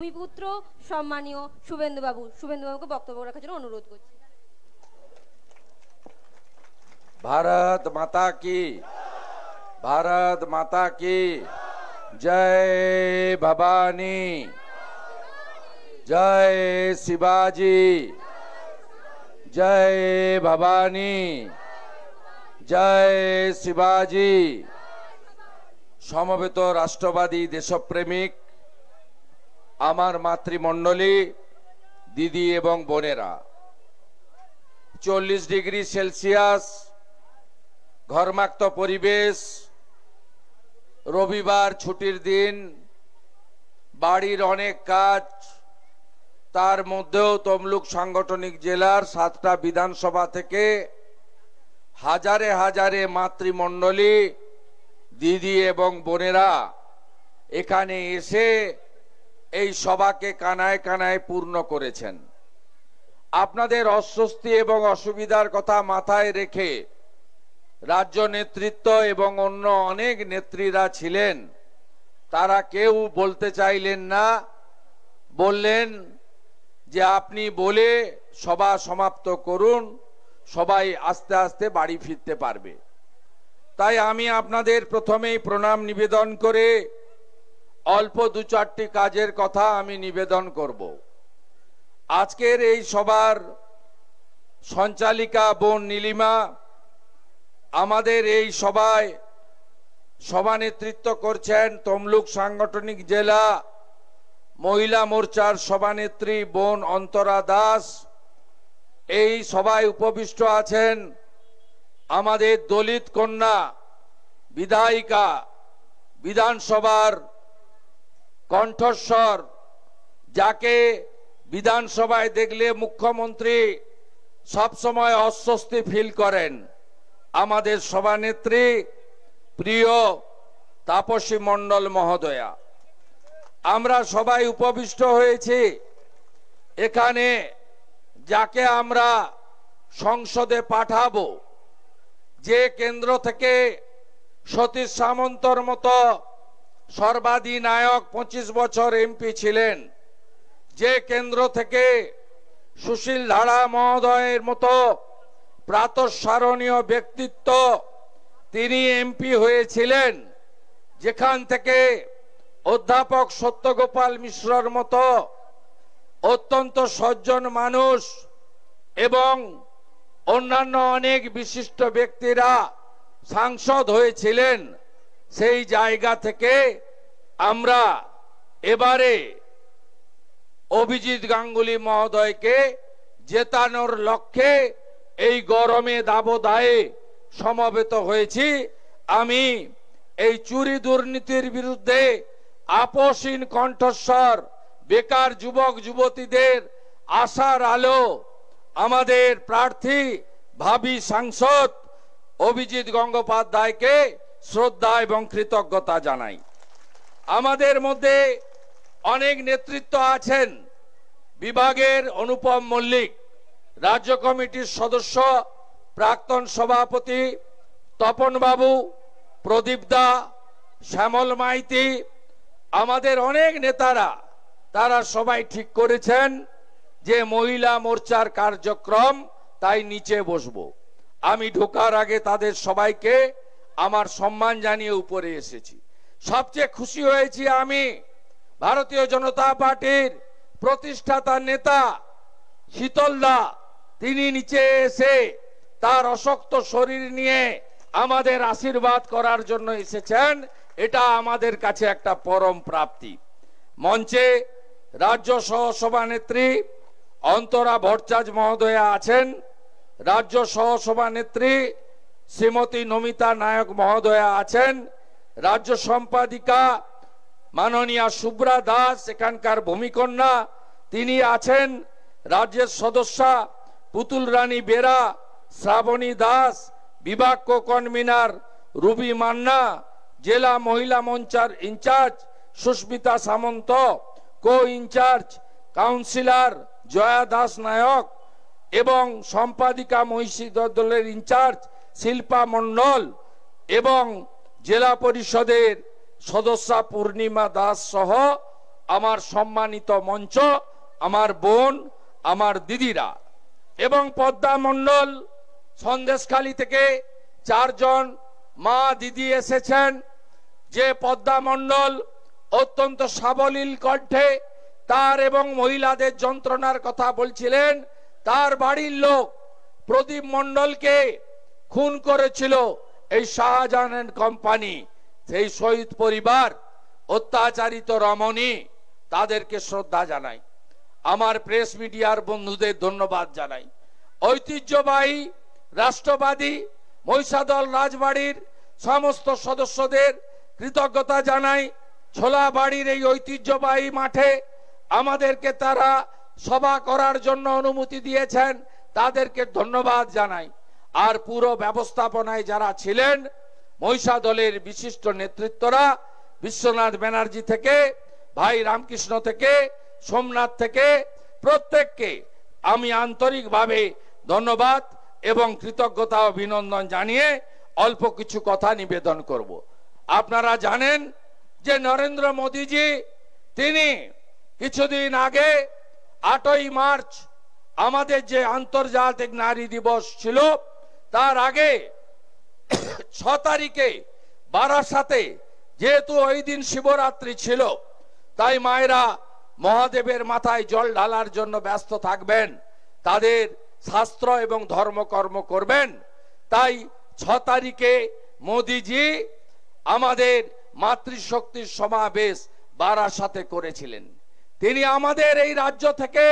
ভূমিপুত্র সম্মানীয় শুভেন্দুবাবুকে বক্তব্য রাখার জন্য অনুরোধ করছি। भारत माता की, भारत माता की जय भवानी, जय शिवाजी, जय भवानी, जय शिवाजी। समवेत राष्ट्रवादी देशप्रेमिक आमार मातृमंडली दिदी एवं बोनेरा 40 डिग्री सेलसियास घरमाक्त परिवेश, रविवार छुटिर दिन, बाड़ीर अनेक काज, तार मध्येও तमलुक सांगठनिक जेलार 7टा विधानसभा থেকে হাজারে হাজারে মাতৃমণ্ডলী দিদি এবং বোনেরা এখানে এসে এই সভাকে কানায় কানায় পূর্ণ করেছেন। আপনাদের অস্বস্তি এবং অসুবিধার কথা মাথায় রেখে রাজ্য নেতৃত্ব এবং অন্য অনেক নেত্রীরা ছিলেন, তারা কেউ বলতে চাইলেন না, বললেন যে আপনি বলে সভা সমাপ্ত করুন, সবাই আস্তে আস্তে বাড়ি ফিরতে পারবে। তাই আমি আপনাদের প্রথমেই প্রণাম নিবেদন করে অল্প 2-4টি কাজের কথা আমি নিবেদন করব। আজকের এই সভার সঞ্চালিকা বোন নীলিমা আমাদের এই সভায় সভানেতৃত্ব করছেন তমলুক সাংগঠনিক জেলা মহিলা মোর্চার সভানেত্রী বোন অন্তরা দাস। এই সভায় উপবিষ্ট আছেন আমাদের দলিত কন্যা বিধায়িকা, বিধানসভার কণ্ঠস্বর, যাকে বিধানসভায় দেখলে মুখ্যমন্ত্রী সব সময় অস্বস্তি ফিল করেন, আমাদের সভানেত্রী প্রিয় তাপসী মণ্ডল মহোদয়া। আমরা সবাই উপবিষ্ট হয়েছি এখানে, যাকে আমরা সংসদে পাঠাবো, যে কেন্দ্র থেকে সতীশ সামন্তর মতো সর্বাধিনায়ক 25 বছর এমপি ছিলেন, যে কেন্দ্র থেকে সুশীল ধারা মহোদয়ের মতো প্রাতঃস্মরণীয় ব্যক্তিত্ব তিনি এমপি হয়েছিলেন, যেখান থেকে অধ্যাপক সত্যগোপাল মিশ্রর মতো অত্যন্ত সজ্জন মানুষ এবং অন্যান্য অনেক বিশিষ্ট ব্যক্তিরা সাংসদ হয়েছিলেন, সেই জায়গা থেকে আমরা এবারে অভিজিৎ গাঙ্গুলি মহোদয়কে জেতানোর লক্ষ্যে এই গরমে দাবদাহে সমবেত হয়েছি। আমি এই চুরি দুর্নীতির বিরুদ্ধে আপোষহীন কণ্ঠস্বর, বেকার যুবক যুবতীদের আশার আলো, আমাদের প্রার্থী ভাবী সাংসদ অভিজিৎ গঙ্গোপাধ্যায়কে শ্রদ্ধা এবং কৃতজ্ঞতা জানাই। আমাদের মধ্যে অনেক নেতৃত্ব আছেন। বিভাগের অনুপম মল্লিক, রাজ্য কমিটির সদস্য প্রাক্তন সভাপতি তপন বাবু, প্রদীপ দা, শ্যামল মাইতি, আমাদের অনেক নেতারা, তারা সবাই ঠিক করেছেন যে মহিলা মোর্চার কার্যক্রম, তাই নিচে বসবো। আমি ঢোকার আগে তাদের সবাইকে আমার সম্মান জানিয়ে উপরে এসেছি। সবচেয়ে খুশি হয়েছি আমি ভারতীয় জনতা পার্টির প্রতিষ্ঠাতা নেতা শীতল দা, তিনি নিচে এসে তার অশক্ত শরীর নিয়ে আমাদের আশীর্বাদ করার জন্য এসেছেন। এটা আমাদের কাছে একটা পরম প্রাপ্তি। মঞ্চে রাজ্য সহ সভানেত্রী অন্তরা ভট্টাচার্য মহোদয়া আছেন, রাজ্য সহ সভানেত্রী শ্রীমতী নমিতা নায়ক মহোদয়া আছেন, রাজ্য সম্পাদিকা মাননীয়া শুভ্রা দাস এখানকার ভূমিকন্যা তিনি আছেন, রাজ্যের সদস্যা পুতুল রানী বেরা, শ্রাবণী দাস, বিভাগ কো কনভিনার রুবি মান্না, জেলা মহিলা মোর্চার ইনচার্জ সুস্মিতা সামন্ত, কো ইনচার্জ কাউন্সিলর জয়া দাস নায়ক এবং সম্পাদিকা মহিষী দলের ইনচার্জ শিল্পা মণ্ডল এবং জেলা পরিষদের সদস্যা পূর্ণিমা দাস সহ আমার সম্মানিত মঞ্চ, আমার বোন, আমার দিদিরা এবং পদ্মা মণ্ডল সন্দেশখালী থেকে 4 জন মা দিদি এসেছেন। যে পদ্মা মণ্ডল অত্যন্ত সাবলীল কণ্ঠে তার এবং মহিলাদের যন্ত্রণার কথা বলছিলেন। তার বাড়ির লোক প্রদীপ মণ্ডলকে খুন করেছিল এই শাহজাহান এন্ড কোম্পানি। সেই শহীদ পরিবার, অত্যাচারিত রমণী, তাদেরকে শ্রদ্ধা জানাই। আমার প্রেস মিডিয়ার বন্ধুদের ধন্যবাদ জানাই। ঐতিহ্যবাহী রাষ্ট্রবাদী মহিষাদল রাজবাড়ির সমস্ত সদস্যদের কৃতজ্ঞতা জানাই। ছোলাবাড়ির এই ঐতিহ্যবাহী মাঠে আমাদেরকে তারা সভা করার জন্য অনুমতি দিয়েছেন, তাদেরকে ধন্যবাদ জানাই। আর পুরো ব্যবস্থাপনায় যারা ছিলেন মহিষাদলের বিশিষ্ট নেতৃত্বরা, বিশ্বনাথ ব্যানার্জি থেকে, ভাই রামকৃষ্ণ থেকে, সোমনাথ থেকে, প্রত্যেককে আমি আন্তরিকভাবে ধন্যবাদ এবং কৃতজ্ঞতা অভিনন্দন জানিয়ে অল্প কিছু কথা নিবেদন করব। আপনারা জানেন যে নরেন্দ্র মোদীজি তিনি কিছুদিন আগে 8ই মার্চ আমাদের যে আন্তর্জাতিক নারী দিবস ছিল, তার আগে 6 তারিখে বারাসাতে, যেহেতু ওই দিন শিবরাত্রি ছিল, তাই মায়েরা মহাদেবের মাথায় জল ঢালার জন্য ব্যস্ত থাকবেন, তাদের শাস্ত্র এবং ধর্মকর্ম করবেন। তাই 6 তারিখে মোদিজি আমাদের মাতৃশক্তির সমাবেশ বারাসাতে করেছিলেন। তিনি আমাদের এই রাজ্য থেকে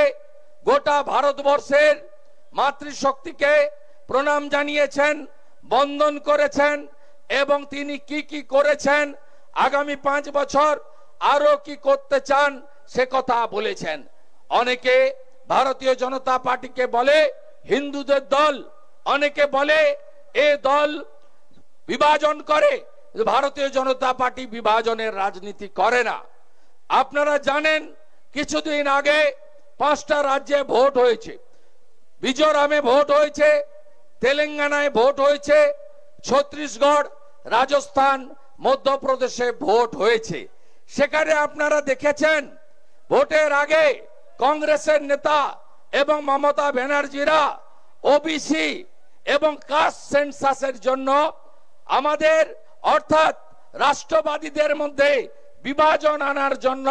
গোটা ভারতবর্ষের মাতৃশক্তিকে প্রণাম জানিয়েছেন, বন্দন করেছেন এবং তিনি কি কি করেছেন, আগামী 5 বছর আরো কি করতে চান সে কথা বলেছেন। অনেকে ভারতীয় জনতা পার্টিকে বলে হিন্দুদের দল, অনেকে বলে এ দল বিভাজন করে। ভারতীয় জনতা পার্টি বিভাজনের রাজনীতি করে না। আপনারা জানেন কিছুদিন আগে 5টা রাজ্যে ভোট হয়েছে। মিজোরামে ভোট হয়েছে, তেলেঙ্গানায় ভোট হয়েছে, ছত্তিশগড়, রাজস্থান, মধ্যপ্রদেশে ভোট হয়েছে। সেখানে আপনারা দেখেছেন ভোটের আগে কংগ্রেসের নেতা এবং মমতা ব্যানার্জিরা ওবিসি এবং কাস্ট সেন্সাসের জন্য আমাদের অর্থাৎ রাষ্ট্রবাদীদের মধ্যে বিভাজন আনার জন্য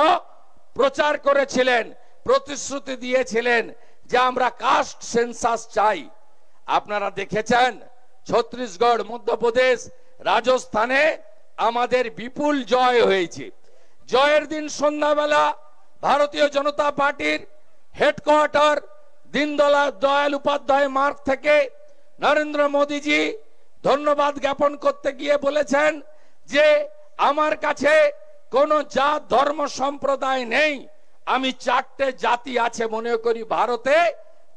প্রচার করেছিলেন, প্রতিশ্রুতি দিয়েছিলেন যে আমরা কাস্ট সেন্সাস চাই। আপনারা দেখেছেন ছত্তিশগড়, মধ্যপ্রদেশ, রাজস্থানে আমাদের বিপুল জয় হয়েছে। জয়ের দিন সন্ধ্যাবেলা ভারতীয় জনতা পার্টির হেডকোয়ার্টার দীনদয়াল উপাধ্যায় মার্গ থেকে নরেন্দ্র মোদীজি ধন্যবাদ জ্ঞাপন করতে গিয়ে বলেছেন যে আমার কাছে কোনো জাত ধর্ম সম্প্রদায় নেই, আমি 4টে জাতি আছে মনে করি ভারতে,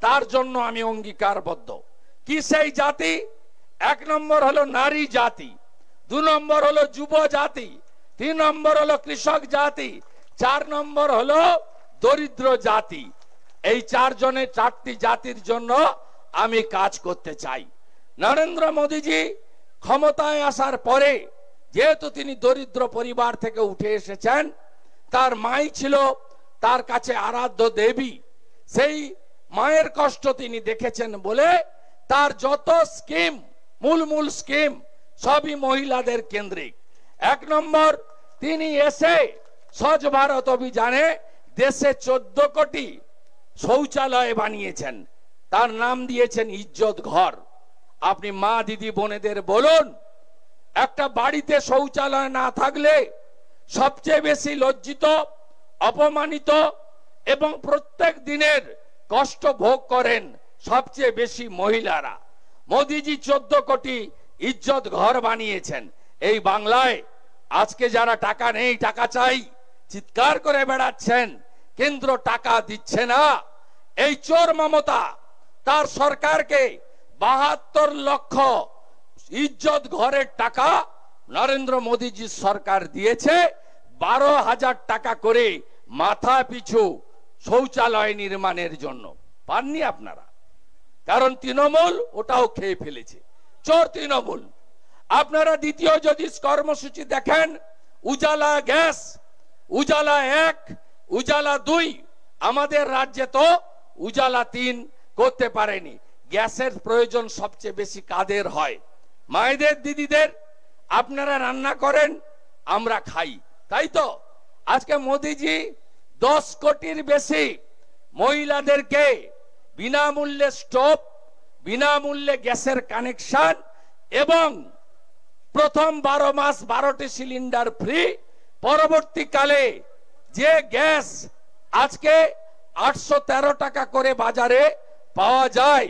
তার জন্য আমি অঙ্গীকারবদ্ধ। কি সেই জাতি? 1 নম্বর হলো নারী জাতি, 2 নম্বর হলো যুব জাতি, 3 নম্বর হলো কৃষক জাতি, 4 নম্বর হলো দরিদ্র জাতি। এই 4টি জাতির জন্য আমি কাজ করতে চাই। নরেন্দ্র মোদীজি ক্ষমতায় আসার পরে যেহেতু তিনি দরিদ্র পরিবার থেকে উঠে এসেছেন, তার মাই ছিল তার কাছে আরাধ্য দেবী। সেই মায়ের কষ্ট তিনি দেখেছেন বলে তার যত স্কিম, মূল স্কিম সবই মহিলাদের কেন্দ্রিক। 1 নম্বর, তিনি এসে স্বচ্ছ ভারত অভিযানে দেশে 14 কোটি শৌচালয় বানিয়েছেন, তার নাম দিয়েছেন ইজ্জত ঘর। আপনি মা দিদি বোনেদের বলুন, একটা বাড়িতে শৌচালয় না থাকলে সবচেয়ে বেশি লজ্জিত, অপমানিত এবং প্রত্যেক দিনের কষ্ট ভোগ করেন সবচেয়ে বেশি মহিলারা। মোদিজি 14 কোটি ইজ্জত ঘর বানিয়েছেন। এই বাংলায় আজকে যারা টাকা নেই, টাকা চাই চিৎকার করে বেড়াচ্ছেন, কেন্দ্র টাকা দিচ্ছে না। এই চোর মমতা তার সরকারকে 72 লক্ষ ইজ্জত ঘরের টাকা নরেন্দ্র মোদীজির সরকার দিয়েছে, 12,000 টাকা করে মাথা পিছু শৌচালয় নির্মাণের জন্য। পাননি আপনারা? কারণ তৃণমূল ওটাও খেয়ে ফেলেছে, চোর তৃণমূল। আপনারা দ্বিতীয় যদি কর্মসূচি দেখেন, উজালা গ্যাস, উজালা 1 উজালা 2 আমাদের রাজ্যে তো উজালা 3 করতে পারেনি। গ্যাসের প্রয়োজন সবচেয়ে বেশি কাদের হয়? মায়েদের, দিদিদের। আপনারা রান্না করেন, আমরা খাই, তাই তো? আজকে মোদিজি 10 কোটির বেশি মহিলাদেরকে বিনামূল্যে স্টোভ, বিনামূল্যে গ্যাসের কানেকশন এবং প্রথম 12 মাস 12টি সিলিন্ডার ফ্রি। পরবর্তীকালে যে গ্যাস আজকে 813 টাকা করে বাজারে পাওয়া যায়,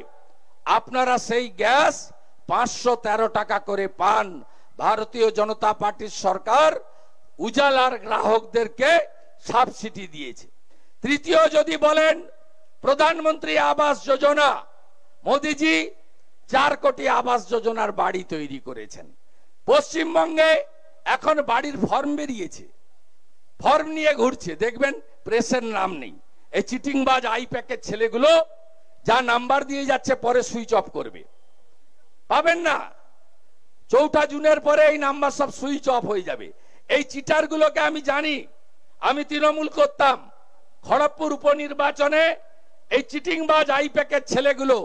আপনারা সেই গ্যাস 513 টাকা করে পান। ভারতীয় জনতা পার্টির সরকার উজালার গ্রাহকদেরকে সাবসিডি দিয়েছে। তৃতীয় যদি বলেন, প্রধানমন্ত্রী আবাস যোজনা, মোদিজি 4 কোটি আবাস যোজনার বাড়ি তৈরি করেছেন। পশ্চিমবঙ্গে এখন বাড়ির ফর্ম বেরিয়েছে, ফর্ম নিয়ে ঘুরছে, দেখবেন প্রেসের নাম নেই। এই চিটিংবাজ আইপ্যাকের ছেলেগুলো যা নাম্বার দিয়ে যাচ্ছে, পরে সুইচ অফ করবে, পাবেন না। 4 জুনের পরে এই নাম্বার সব সুইচ অফ হয়ে যাবে। এই চিটারগুলোকে আমি জানি, আমি তৃণমূল করতাম। খড়গপুর উপনির্বাচনে এই চিটিংবাজ আইপ্যাকের ছেলেগুলো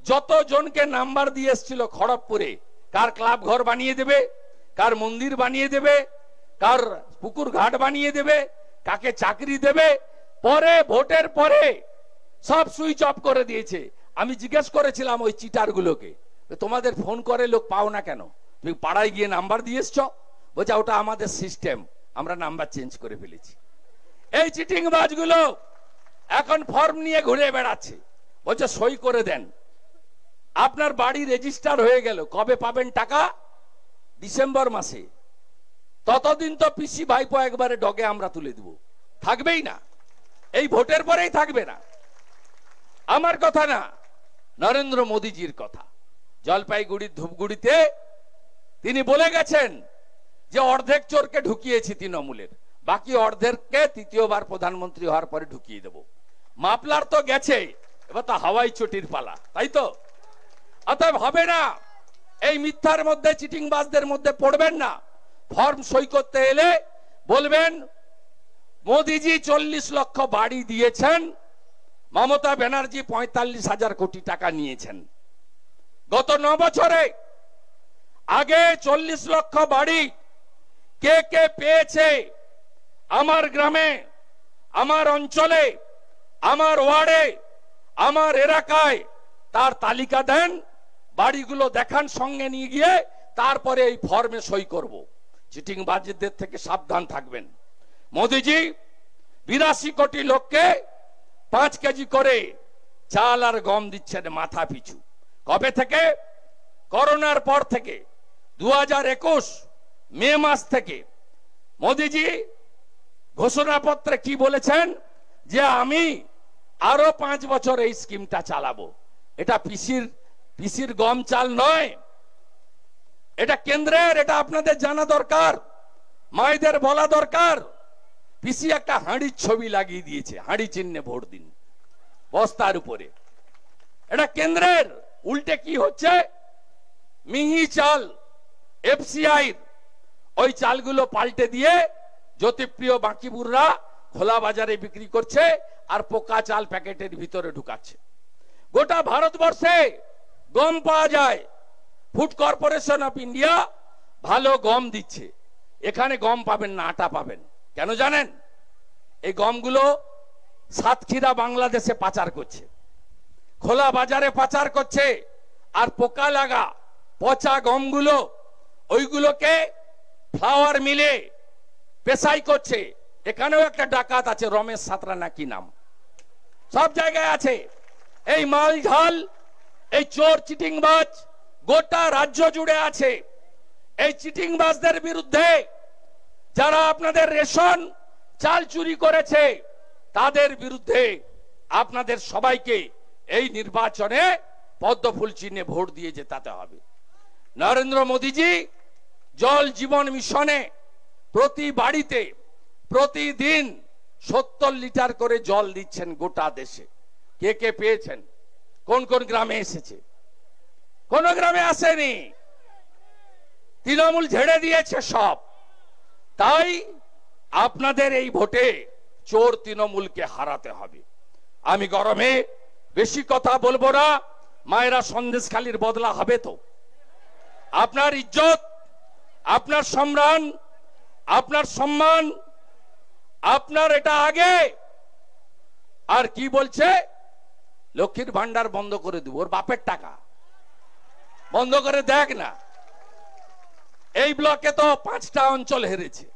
যত জনকে নাম্বার দিয়ে এসেছিল খড়গপুরে, কার ক্লাব ঘর বানিয়ে দেবে, কার মন্দির বানিয়ে দেবে, কার পুকুর ঘাট বানিয়ে দেবে, কাকে চাকরি দেবে, পরে ভোটের পরে সব সুইচ অফ করে দিয়েছে। আমি জিজ্ঞেস করেছিলাম ওই চিটারগুলোকে, তোমাদের ফোন করে লোক পাও না কেন? তুমি পাড়ায় গিয়ে নাম্বার দিয়ে এসছো? বলছে ওটা আমাদের সিস্টেম, আমরা নাম্বার চেঞ্জ করে ফেলেছি। এই চিটিংবাজগুলো এখন ফর্ম নিয়ে ঘুরে বেড়াচ্ছে, বলছে সই করে দেন, আপনার বাড়ি রেজিস্টার হয়ে গেল। কবে পাবেন টাকা? ডিসেম্বর মাসে। ততদিন তো পিসি ভাইপো একবারে ডগে আমরা তুলে দেব, থাকবেই না। এই ভোটের পরেই থাকবে না। আমার কথা না, নরেন্দ্র মোদীজির কথা। জলপাইগুড়ির ধূপগুড়িতে তিনি বলে গেছেন যে অর্ধেক চোরকে ঢুকিয়েছি তৃণমূলের, বাকি অর্ধেককে তৃতীয়বার প্রধানমন্ত্রী হওয়ার পরে ঢুকিয়ে দেব। মাপলার তো গেছে, এবার তো হাওয়াই চটির পালা, তাই তো? অতএব হবে না, এই মিথ্যার মধ্যে, চিটিংবাজদের মধ্যে পড়বেন না। ফর্ম সই করতে এলে বলবেন মোদিজি 40 লক্ষ বাড়ি দিয়েছেন, মমতা ব্যানার্জি 45,000 কোটি টাকা নিয়েছেন গত 9 বছরে। আগে 40 লক্ষ বাড়ি কে কে পেয়েছে আমার গ্রামে, আমার অঞ্চলে, আমার ওয়ার্ডে, আমার এলাকায়, তার তালিকা দেন, বাড়িগুলো দেখান, সঙ্গে নিয়ে গিয়ে তারপরে এই ফর্মে সই করব। চিটিংবাজদের থেকে সাবধান থাকবেন। মোদিজি 82 কোটি লোককে 5 কেজি করে চাল আর গম দিচ্ছেন মাথা পিছু। কবে থেকে? করোনার পর থেকে, 2021 মে মাস থেকে। মোদিজি ঘোষণাপত্রে কি বলেছেন? যে আমি আরো 5 বছর এই স্কিমটা চালাবো। এটা পিসির গম চাল নয়, এটা কেন্দ্রের। এটা আপনাদের জানা দরকার, মায়েদের বলা দরকার। পিসি একটা হাঁড়ির ছবি লাগিয়ে দিয়েছে, হাঁড়ি চিহ্নে ভোট দিন বস্তার উপরে। এটা কেন্দ্রের। উল্টে কি হচ্ছে? মিহি চাল, এফসিআই ওই চালগুলো পাল্টে দিয়ে জ্যোতিপ্রিয় বাকিবুররা খোলা বাজারে বিক্রি করছে, আর পোকা চাল প্যাকেটের ভিতরে ঢুকাচ্ছে। গোটা ভারতবর্ষে গম পাওয়া যায়, ফুড কর্পোরেশন অফ ইন্ডিয়া ভালো গম দিচ্ছে। এখানে গম পাবেন না, আটা পাবেন। কেন জানেন? এই গমগুলো সাতক্ষীরা বাংলাদেশে পাচার করছে, খোলা বাজারে পাচার করছে। আর পোকা লাগা পচা গমগুলো ওইগুলোকে ফ্লাওয়ার মিলে পেশাই করছে। এখানেও একটা ডাকাত আছে, রমেশ সাঁতরা নাকি নাম, সব জায়গায় আছে। এই মাল ঝাল, এই চোর চিটিংবাজ গোটা রাজ্য জুড়ে আছে। এই চিটিংবাজদের বিরুদ্ধে, যারা আপনাদের রেশন চাল চুরি করেছে, তাদের বিরুদ্ধে আপনাদের সবাইকে এই নির্বাচনে পদ্মফুল চিহ্নে ভোট দিয়ে জেতাতে হবে। নরেন্দ্র মোদীজি জল জীবন মিশনে প্রতি বাড়িতে প্রতিদিন 70 লিটার করে জল দিচ্ছেন গোটা দেশে। কে কে পেয়েছেন? কোন কোন গ্রামে এসেছে? কোন গ্রামে আসেনি। তৃণমূল ঝেড়ে দিয়েছে সব। তাই আপনাদের এই ভোটে চোর তৃণমূলকে হারাতে হবে। আমি গরমে বেশি কথা বলবো না। মায়েরা, সন্দেশখালীর বদলা হবে তো? আপনার ইজ্জত, আপনার সম্মান, আপনার সম্মান, আপনার এটা আগে। আর কি বলছে? লক্ষ্মীর ভান্ডার বন্ধ করে দেব। ওর বাপের টাকা বন্ধ করে দেখ না। এই ব্লকে তো 5টা অঞ্চল হেরেছে,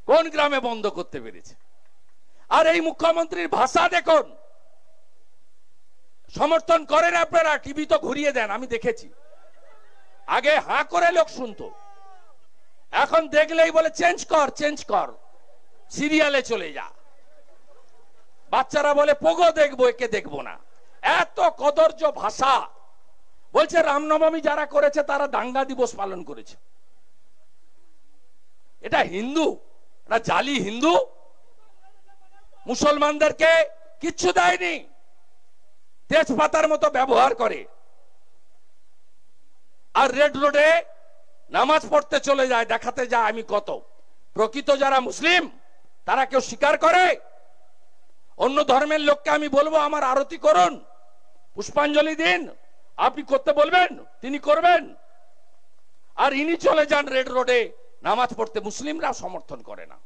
কোন গ্রামে বন্ধ করতে পেরেছে? আর এই মুখ্যমন্ত্রীর ভাষা দেখুন, সমর্থন করেন আপনারা, টিভি তো ঘুরিয়ে দেন, আমি দেখেছি। আগে হাঁ করে লোক শুনতো, এখন দেখলেই বলে চেঞ্জ কর, চেঞ্জ কর, সিরিয়ালে চলে যা। বাচ্চারা বলে পোগো দেখবো, একে দেখবো না। এত কদর্য ভাষা। বলছে রামনবমী যারা করেছে তারা দাঙ্গা দিবস পালন করেছে। এটা হিন্দু, এটা জালি হিন্দু। মুসলমানদেরকে কিচ্ছু দেয়নি, তেজপাতার মতো ব্যবহার করে। আর রেড রোডে নামাজ পড়তে চলে যায়, দেখাতে যায় আমি কত। প্রকৃত যারা মুসলিম তারা কেউ স্বীকার করে? অন্য ধর্মের লোককে আমি বলবো আমার আরতি করুন, পুষ্পাঞ্জলি দিন, আপনি করতে বলবেন, তিনি করবেন। আর ইনি চলে যান রেড রোডে নামাজ পড়তে, মুসলিমরা সমর্থন করে না।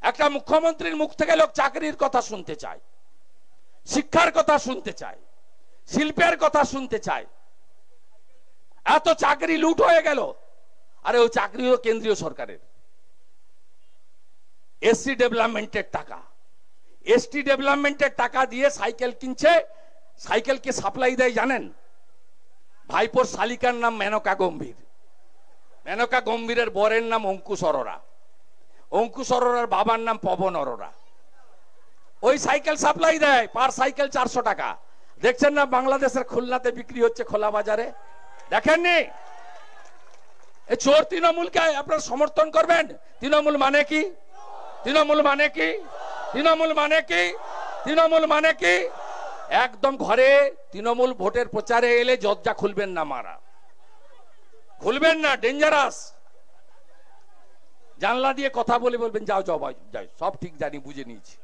একটা মুখ্যমন্ত্রীর মুখ থেকে লোক চাকরির কথা শুনতে চায়, শিক্ষার কথা শুনতে চায়, শিল্পের কথা শুনতে চায়। এত চাকরি লুট হয়ে গেল। আরে ওই চাকরিও কেন্দ্রীয় সরকারের। এসসি ডেভেলপমেন্টের টাকা, এসটি ডেভেলপমেন্টের টাকা দিয়ে সাইকেল কিনছে। সাইকেলকে সাপ্লাই দেয় জানেন? ভাইপোর শালিকার নাম মেনকা গম্ভীর। মেনকা গম্ভীরের বরের নাম অঙ্কুশ অরোরা। অঙ্কুশ অরোরার বাবার নাম পবন অরোরা। ওই সাইকেল সাপ্লাই দেয়, পার সাইকেল 400 টাকা। দেখছেন না বাংলাদেশের খুলনাতে বিক্রি হচ্ছে খোলা বাজারে? দেখেননি? এই চোর তৃণমূলকে আপনারা সমর্থন করবেন? তৃণমূল মানে কি? তৃণমূল মানে কি? তৃণমূল মানে কি? তৃণমূল মানে কি? একদম ঘরে তৃণমূল ভোটের প্রচারে এলে দরজা খুলবেন না, মারা খুলবেন না, ডেঞ্জারাস। জানলা দিয়ে কথা বলে বলবেন যাও যাও যাও, সব ঠিক জানি, বুঝে নিয়েছি।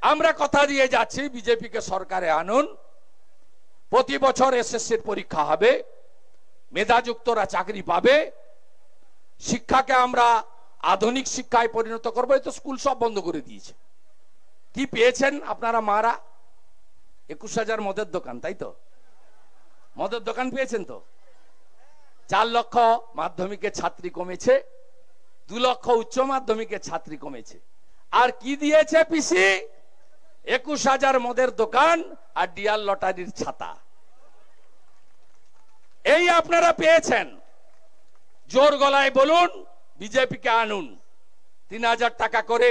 আমরা কথা দিয়ে যাচ্ছি বিজেপিকে সরকারে আনুন। প্রতি বছর এসএসসির পরীক্ষা হবে, মেধাযুক্তরা চাকরি পাবে, শিক্ষাকে আমরা আধুনিক শিক্ষায় পরিণত করবো। এই তো স্কুল সব বন্ধ করে দিয়েছে। কি পেয়েছেন আপনারা মারা? 21,000 মদের দোকান, তাই তো? মদের দোকান পেয়েছেন তো? 4 লক্ষ মাধ্যমিকের ছাত্রী কমেছে, 2 লক্ষ উচ্চ মাধ্যমিকের ছাত্রী কমেছে। আর কি দিয়েছে পিসি? 21,000 মদের দোকান আর ডিয়ার লটারির ছাতা। এই আপনারা পেয়েছেন। জোর গলায় বলুন বিজেপিকে আনুন। 3,000 টাকা করে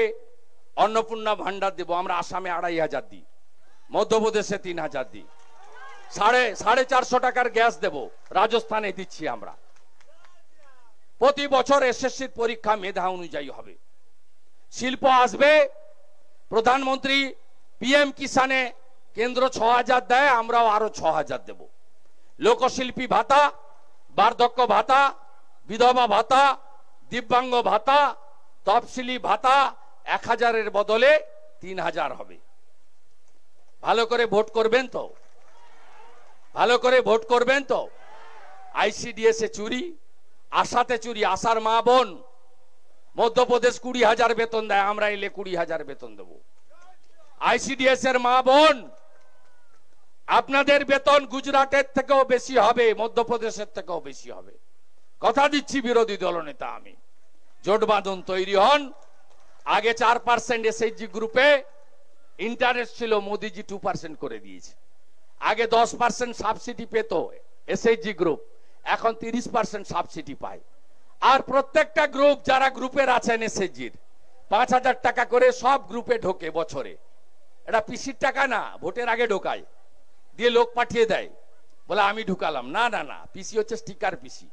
অন্নপূর্ণা ভান্ডার দেব। আমরা আসামে 2,500 দিই, মধ্যপ্রদেশে 3,000 দিই, 450 টাকার গ্যাস দেব, রাজস্থানে দিচ্ছি আমরা। প্রতি বছর এসএসসির পরীক্ষা মেধা অনুযায়ী হবে। শিল্প আসবে। প্রধানমন্ত্রী পিএম কিষানে কেন্দ্র 6,000 দেয়, আমরাও আরো 6,000 দেব। লোকশিল্পী ভাতা, বার্ধক্য ভাতা, বিধবা ভাতা, দিব্যাঙ্গ ভাতা, তফসিলি ভাতা 1,000-এর বদলে 3,000 হবে। ভালো করে ভোট করবেন তো? ভালো করে ভোট করবেন তো? আইসিডিএস এ চুরি, আশাতে চুরি। আশার মা বোন মধ্যপ্রদেশ 20,000 বেতন দেয়, আমরা এলে 20,000 বেতন দেব। আইসিডিএস এর মা বোন আপনাদের বেতন গুজরাটের থেকেও বেশি হবে, মধ্যপ্রদেশের থেকেও বেশি হবে। কথা দিচ্ছি বিরোধী দলনেতা আমি। জোট বাঁধন তৈরি হন। আগে 4% এসএইচজি গ্রুপে ইন্টারেস্ট ছিল, মোদিজি 2% করে দিয়েছে। আগে 10% সাবসিডি পেত এসএইচজি গ্রুপ, এখন 30% সাবসিডি পায়। আর প্রত্যেকটা গ্রুপ যারা গ্রুপের আছেন এসএইচজির 5,000 টাকা করে সব গ্রুপে ঢোকে বছরে। এটা পিসির টাকা না, ভোটের আগে ঢোকায়, দিয়ে লোক পাঠিয়ে দেয়, বলে আমি ঢুকালাম। না না না, পিসি হচ্ছে স্টিকার পিসি।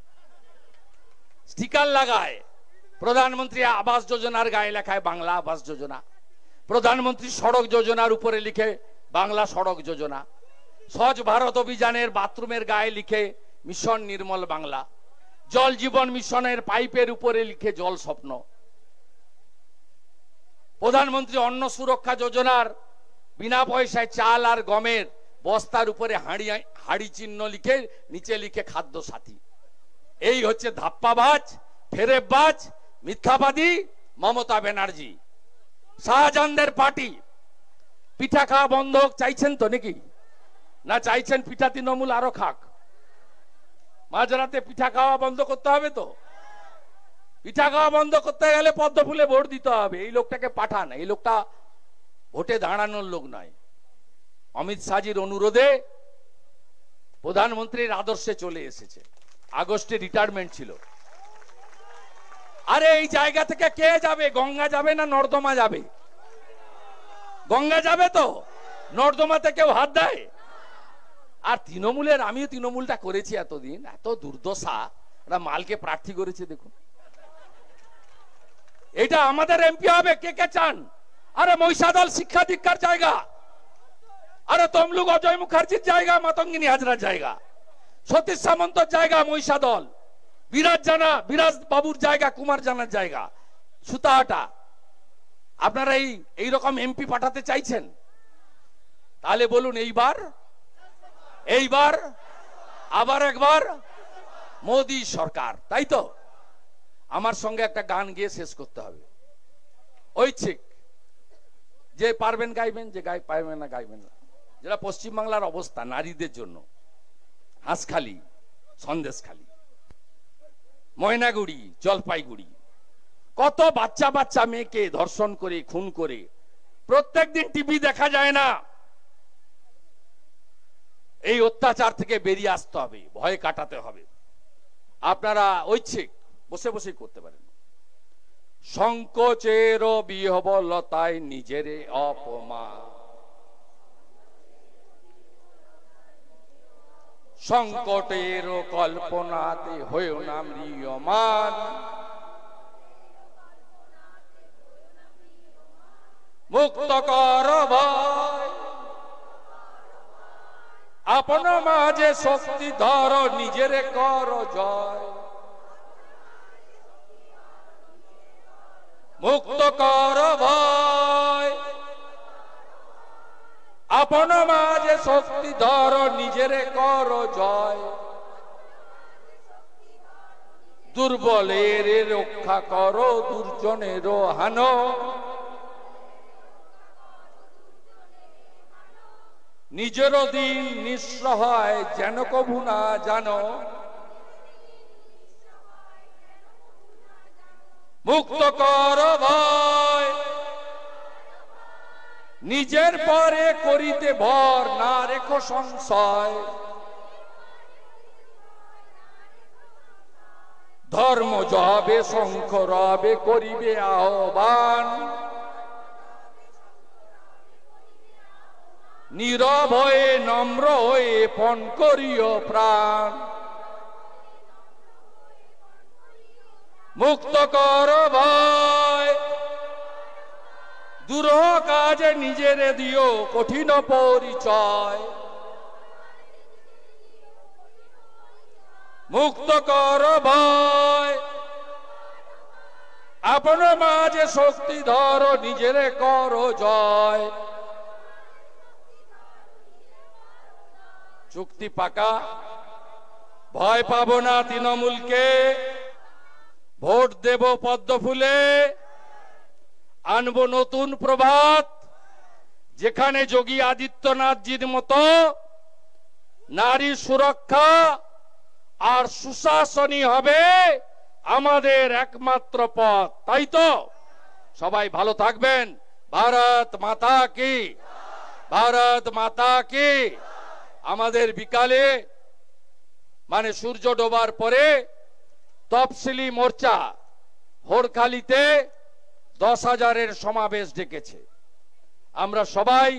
স্টিকার লাগায়। প্রধানমন্ত্রী আবাস যোজনার গায়ে লেখায় বাংলা আবাস যোজনা, প্রধানমন্ত্রী সড়ক যোজনার উপরে লিখে বাংলা সড়ক যোজনা, স্বচ্ছ ভারত অভিযানের বাথরুমের গায়ে লিখে মিশন নির্মল বাংলা, জল জীবন মিশনের পাইপের উপরে লিখে জল স্বপ্ন। প্রধানমন্ত্রী অন্ন সুরক্ষা যোজনার বিনা পয়সায় চাল আর গমের বস্তার উপরে হাড়ি চিহ্ন লিখে নিচে লিখে খাদ্য সাথী। এই হচ্ছে ধাপ্পাবাজ, ফেরেববাজ, মিথ্যাবাদী মমতা ব্যানার্জি। শাহজাহানদের পার্টি। পিঠা খাওয়া বন্ধ হোক চাইছেন তো নাকি? না চাইছেন পিঠা তৃণমূল আরো খাক? মাঝরাতে পিঠা খাওয়া বন্ধ করতে হবে তো। পিঠা খাওয়া বন্ধ করতে গেলে পদ্ম ফুলে ভোট দিতে হবে। এই লোকটাকে পাঠান, এই লোকটা ভোটে দাঁড়ানোর লোক নয়। অমিত শাহজির অনুরোধে প্রধানমন্ত্রীর আদর্শে চলে এসেছে। আগস্টে রিটায়ারমেন্ট ছিল। আরে এই জায়গা থেকে কে যাবে? গঙ্গা যাবে না নর্দমা যাবে? গঙ্গা যাবে তো, নর্দমাতে কেউ হাত দেয়? আর তৃণমূলের, আমিও তৃণমূলটা করেছি এতদিন, এত দুর্দশা, ওরা মালকে প্রার্থী করেছে দেখুন। এটা আমাদের এমপি হবে, কে কে চান? আরে মহিষাদল শিক্ষা দীক্ষার জায়গা, আরে তমলুক অজয় মুখার্জির জায়গা, মাতঙ্গিনী হাজরার জায়গা, সতীশ সামন্তর জায়গা মহিষাদল, বিরাজ বাবুর জায়গা, কুমার জানার জায়গা সুতাহাটা। আপনারা এই রকম এমপি পাঠাতে চাইছেন? তাহলে বলুন এইবার আবার একবার মোদি সরকার, তাই তো? আমার সঙ্গে একটা গান গিয়ে শেষ করতে হবে। ঐচ্ছিক, যে পারবেন গাইবেন, যে পারবেন না গাইবেন না। যেটা পশ্চিমবাংলার অবস্থা নারীদের জন্য, হাঁসখালি, সন্দেশখালি, ময়নাগুড়ি, জলপাইগুড়ি, কত বাচ্চা মেয়েকে ধর্ষণ করে খুন করে প্রত্যেকদিন টিভি দেখা যায় না? এই অত্যাচার থেকে বেরিয়ে আসতে হবে, ভয় কাটাতে হবে। আপনারা ঐচ্ছিক বসে বসেই করতে পারেন। সংকোচের বিহবলতায় নিজের অপমান, সংকটের কল্পনাতে হয়েও না ম্রিয়মান, মুক্ত কর ভয়, আপন মাঝে শক্তি ধর, নিজের কর জয়, মুক্ত কর ভয়, আপন মাঝে শক্তি ধর, নিজের কর জয়, দুর্বলের রক্ষা কর, দুর্জনের হান, নিজের দিন নিঃস্ব হয় যেন কভু না জানো, মুক্ত কর ভয়, নিজের পরে করিতে ভর, না রেখো সংশয়, ধর্ম যাবে শঙ্খ রবে করিবে আহ্বান, নীরব হয়ে নম্র হয়ে পণ করিও প্রাণ, মুক্ত কর ভয়, দুরূহ কাজে নিজের দিও কঠিন পরিচয়, মুক্ত কর ভয়, আপন মাঝে শক্তি ধর, নিজের কর জয়, চুক্তি পাকা, ভয় পাবো না তৃণমূলকে, ভোট দেব পদ্ম ফুলে, আনবো নতুন প্রভাত, যেখানে যোগী আদিত্যনাথজির মতো নারী সুরক্ষা আর সুশাসনই হবে আমাদের একমাত্র পথ, তাই তো? সবাই ভালো থাকবেন। ভারত মাতা কি, ভারত মাতা কি। আমাদের বিকালে মানে সূর্য ডোবার পরে তফসিলি মোর্চা হোরখালিতে 10,000-এর সমাবেশ ডেকেছে। আমরা সবাই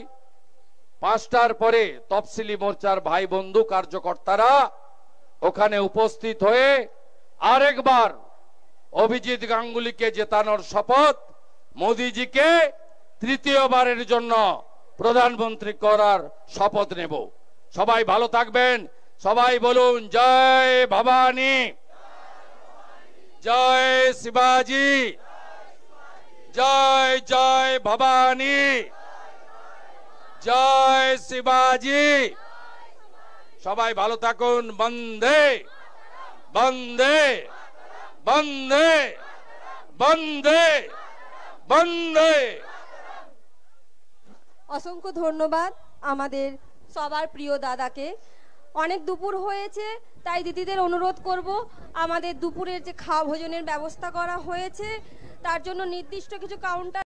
5টার পরে তফসিলি মোর্চার ভাই বন্ধু কার্যকর্তারা ওখানে উপস্থিত হয়ে আরেকবার অভিজিৎ গাঙ্গুলিকে জেতানোর শপথ, মোদিজিকে তৃতীয়বারের জন্য প্রধানমন্ত্রী করার শপথ নেব। সবাই ভালো থাকবেন। সবাই বলুন জয় ভবানী, জয় শিবাজি, জয় জয় ভবানী, জয় শিবাজি। সবাই ভালো থাকুন। বন্দে বন্দে বন্দে বন্দে বন্দে। অসংখ্য ধন্যবাদ আমাদের সবার প্রিয় দাদাকে। অনেক দুপুর হয়েছে, তাই দিদিদের অনুরোধ করব, আমাদের দুপুরের যে খাওয়া ভোজনের ব্যবস্থা করা হয়েছে তার জন্য নির্দিষ্ট কিছু কাউন্টার